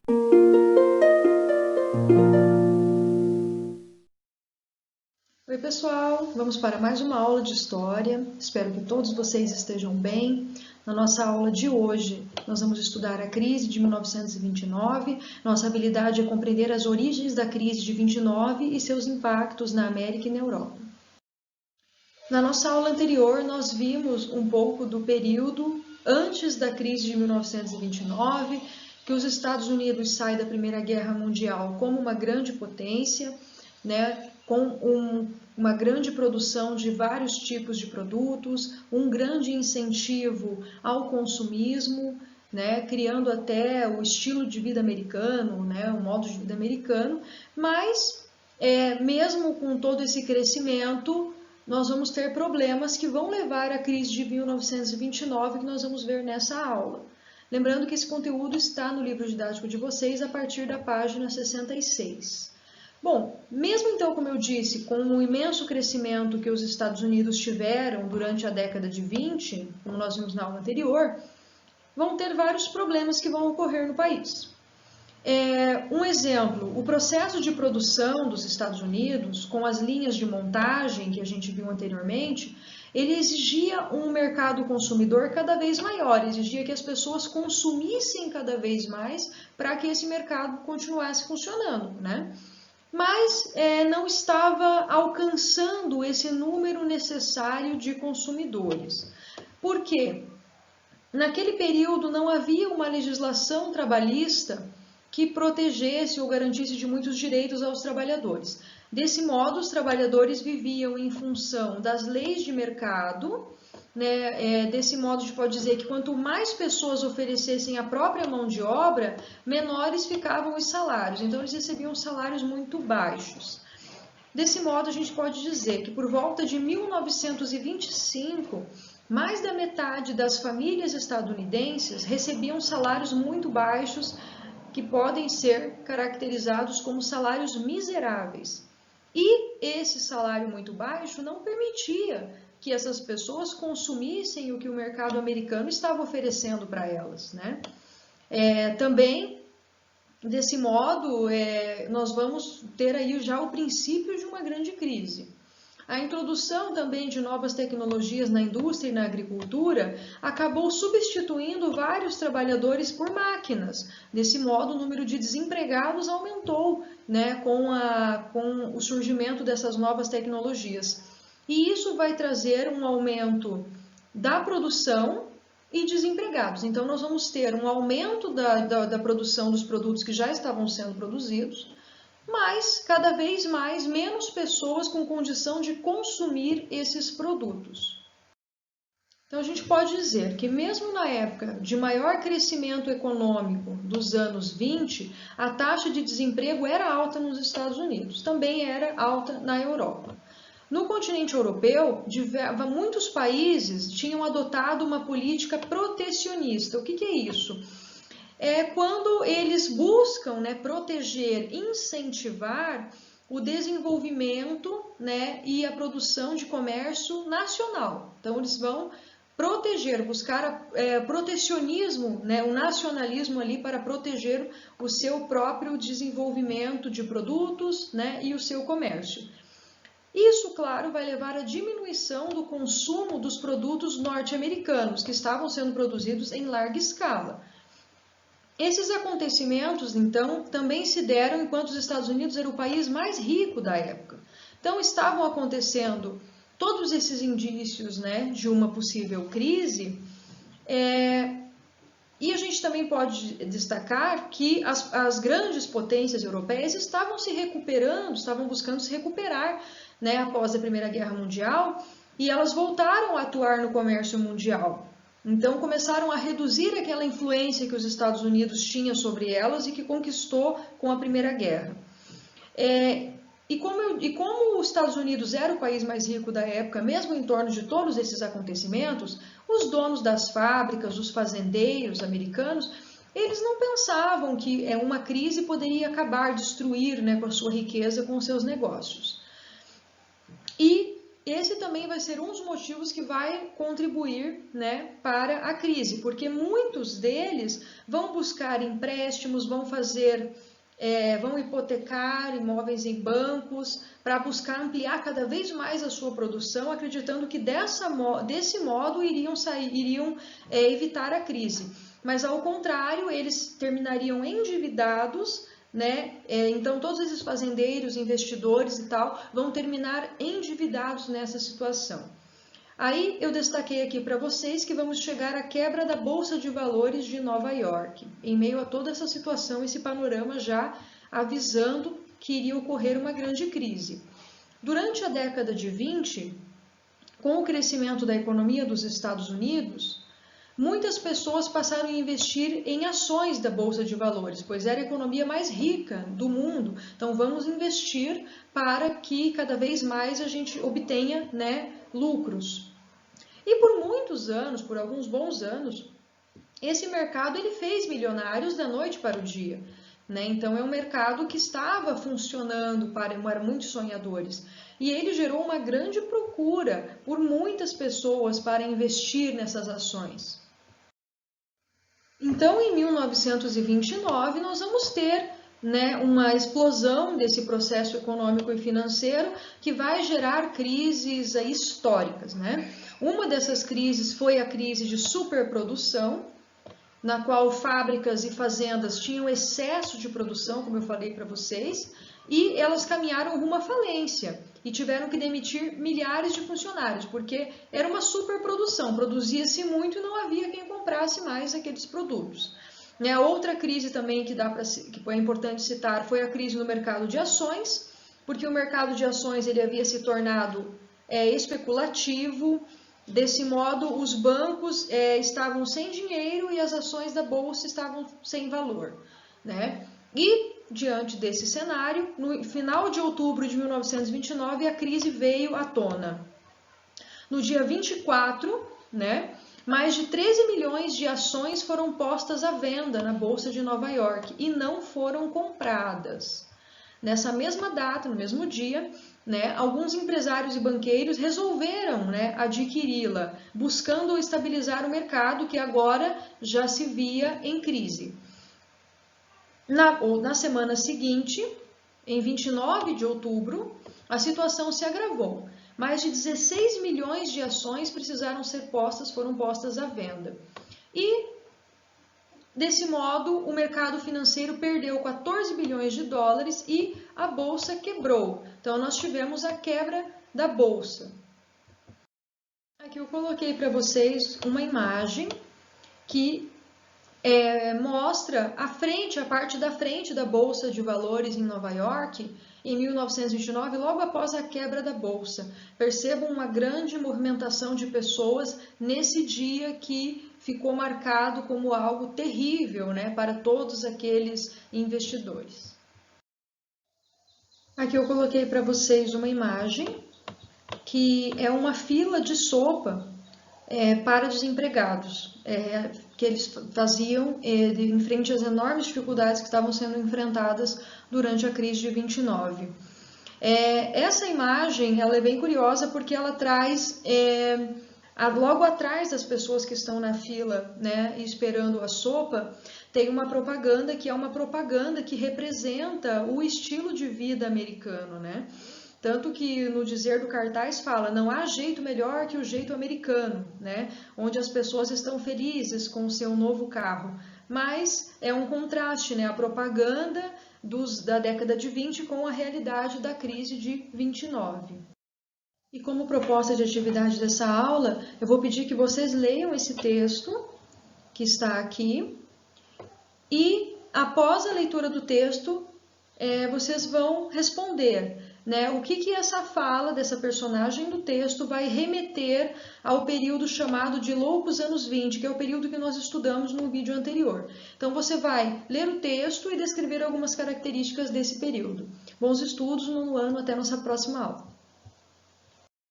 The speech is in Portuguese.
Oi, pessoal! Vamos para mais uma aula de História. Espero que todos vocês estejam bem. Na nossa aula de hoje, nós vamos estudar a crise de 1929. Nossa habilidade é compreender as origens da crise de 29 e seus impactos na América e na Europa. Na nossa aula anterior, nós vimos um pouco do período antes da crise de 1929, que os Estados Unidos saem da Primeira Guerra Mundial como uma grande potência, né, com uma grande produção de vários tipos de produtos, um grande incentivo ao consumismo, né, criando até o estilo de vida americano, né, o modo de vida americano, mas mesmo com todo esse crescimento, nós vamos ter problemas que vão levar à crise de 1929, que nós vamos ver nessa aula. Lembrando que esse conteúdo está no livro didático de vocês a partir da página 66. Bom, mesmo então, como eu disse, com o imenso crescimento que os Estados Unidos tiveram durante a década de 20, como nós vimos na aula anterior, vão ter vários problemas que vão ocorrer no país. Um exemplo, o processo de produção dos Estados Unidos, com as linhas de montagem que a gente viu anteriormente, ele exigia um mercado consumidor cada vez maior, exigia que as pessoas consumissem cada vez mais para que esse mercado continuasse funcionando, né? Mas não estava alcançando esse número necessário de consumidores. Por quê? Naquele período não havia uma legislação trabalhista que protegesse ou garantisse de muitos direitos aos trabalhadores. Desse modo, os trabalhadores viviam em função das leis de mercado, né? Desse modo, a gente pode dizer que quanto mais pessoas oferecessem a própria mão de obra, menores ficavam os salários. Então, eles recebiam salários muito baixos. Desse modo, a gente pode dizer que por volta de 1925, mais da metade das famílias estadunidenses recebiam salários muito baixos, que podem ser caracterizados como salários miseráveis. E esse salário muito baixo não permitia que essas pessoas consumissem o que o mercado americano estava oferecendo para elas, né? Também, desse modo, nós vamos ter aí já o princípio de uma grande crise. A introdução também de novas tecnologias na indústria e na agricultura acabou substituindo vários trabalhadores por máquinas. Desse modo, o número de desempregados aumentou, né, com o surgimento dessas novas tecnologias. E isso vai trazer um aumento da produção e desempregados. Então, nós vamos ter um aumento da produção dos produtos que já estavam sendo produzidos, mas cada vez mais menos pessoas com condição de consumir esses produtos. Então a gente pode dizer que mesmo na época de maior crescimento econômico dos anos 20, a taxa de desemprego era alta nos Estados Unidos, também era alta na Europa. No continente europeu, muitos países tinham adotado uma política protecionista. O que é isso? É quando eles buscam, né, proteger, incentivar o desenvolvimento, né, e a produção de comércio nacional. Então, eles vão proteger, buscar protecionismo, né, o nacionalismo ali para proteger o seu próprio desenvolvimento de produtos, né, e o seu comércio. Isso, claro, vai levar à diminuição do consumo dos produtos norte-americanos, que estavam sendo produzidos em larga escala. Esses acontecimentos, então, também se deram enquanto os Estados Unidos era o país mais rico da época. Então, estavam acontecendo todos esses indícios, né, de uma possível crise, e a gente também pode destacar que as grandes potências europeias estavam se recuperando, estavam buscando se recuperar, né, após a Primeira Guerra Mundial, e elas voltaram a atuar no comércio mundial. Então, começaram a reduzir aquela influência que os Estados Unidos tinham sobre elas e que conquistou com a Primeira Guerra. E como os Estados Unidos era o país mais rico da época, mesmo em torno de todos esses acontecimentos, os donos das fábricas, os fazendeiros americanos, eles não pensavam que uma crise poderia acabar, destruir, né, com a sua riqueza, com os seus negócios. E esse também vai ser um dos motivos que vai contribuir, né, para a crise, porque muitos deles vão buscar empréstimos, vão hipotecar imóveis em bancos para buscar ampliar cada vez mais a sua produção, acreditando que desse modo iriam evitar a crise. Mas ao contrário, eles terminariam endividados, né? Então todos esses fazendeiros, investidores e tal, vão terminar endividados nessa situação. Aí eu destaquei aqui para vocês que vamos chegar à quebra da Bolsa de Valores de Nova York, em meio a toda essa situação, esse panorama já avisando que iria ocorrer uma grande crise. Durante a década de 20, com o crescimento da economia dos Estados Unidos, muitas pessoas passaram a investir em ações da Bolsa de Valores, pois era a economia mais rica do mundo. Então vamos investir para que cada vez mais a gente obtenha, né, lucros. E por muitos anos, por alguns bons anos, esse mercado ele fez milionários da noite para o dia, né? Então é um mercado que estava funcionando para muitos sonhadores. E ele gerou uma grande procura por muitas pessoas para investir nessas ações. Então, em 1929, nós vamos ter, né, uma explosão desse processo econômico e financeiro que vai gerar crises históricas, né? Uma dessas crises foi a crise de superprodução, na qual fábricas e fazendas tinham excesso de produção, como eu falei para vocês, e elas caminharam rumo à falência e tiveram que demitir milhares de funcionários, porque era uma superprodução, produzia-se muito e não havia quem comprasse mais aqueles produtos. A outra crise também que é importante citar foi a crise no mercado de ações, porque o mercado de ações ele havia se tornado especulativo. Desse modo, os bancos estavam sem dinheiro e as ações da bolsa estavam sem valor, né? E, diante desse cenário, no final de outubro de 1929, a crise veio à tona. No dia 24, né, mais de 13 milhões de ações foram postas à venda na Bolsa de Nova York e não foram compradas. Nessa mesma data, no mesmo dia, né, alguns empresários e banqueiros resolveram, né, adquiri-la, buscando estabilizar o mercado que agora já se via em crise. Na semana seguinte, em 29 de outubro, a situação se agravou. Mais de 16 milhões de ações foram postas à venda. E, desse modo, o mercado financeiro perdeu 14 bilhões de dólares e a bolsa quebrou. Então, nós tivemos a quebra da bolsa. Aqui eu coloquei para vocês uma imagem que mostra a parte da frente da Bolsa de Valores em Nova York, em 1929, logo após a quebra da Bolsa. Percebam uma grande movimentação de pessoas nesse dia que ficou marcado como algo terrível, né, para todos aqueles investidores. Aqui eu coloquei para vocês uma imagem que é uma fila de sopa para desempregados, que eles faziam em frente às enormes dificuldades que estavam sendo enfrentadas durante a crise de 29. Essa imagem ela é bem curiosa porque ela traz, logo atrás das pessoas que estão na fila, né, esperando a sopa, tem uma propaganda que é uma propaganda que representa o estilo de vida americano, né? Tanto que no dizer do cartaz fala, não há jeito melhor que o jeito americano, né? Onde as pessoas estão felizes com o seu novo carro. Mas é um contraste, né? A propaganda da década de 20 com a realidade da crise de 29. E como proposta de atividade dessa aula, eu vou pedir que vocês leiam esse texto que está aqui e após a leitura do texto, vocês vão responder, né, o que essa fala dessa personagem do texto vai remeter ao período chamado de Loucos Anos 20, que é o período que nós estudamos no vídeo anterior. Então você vai ler o texto e descrever algumas características desse período. Bons estudos no ano, até nossa próxima aula.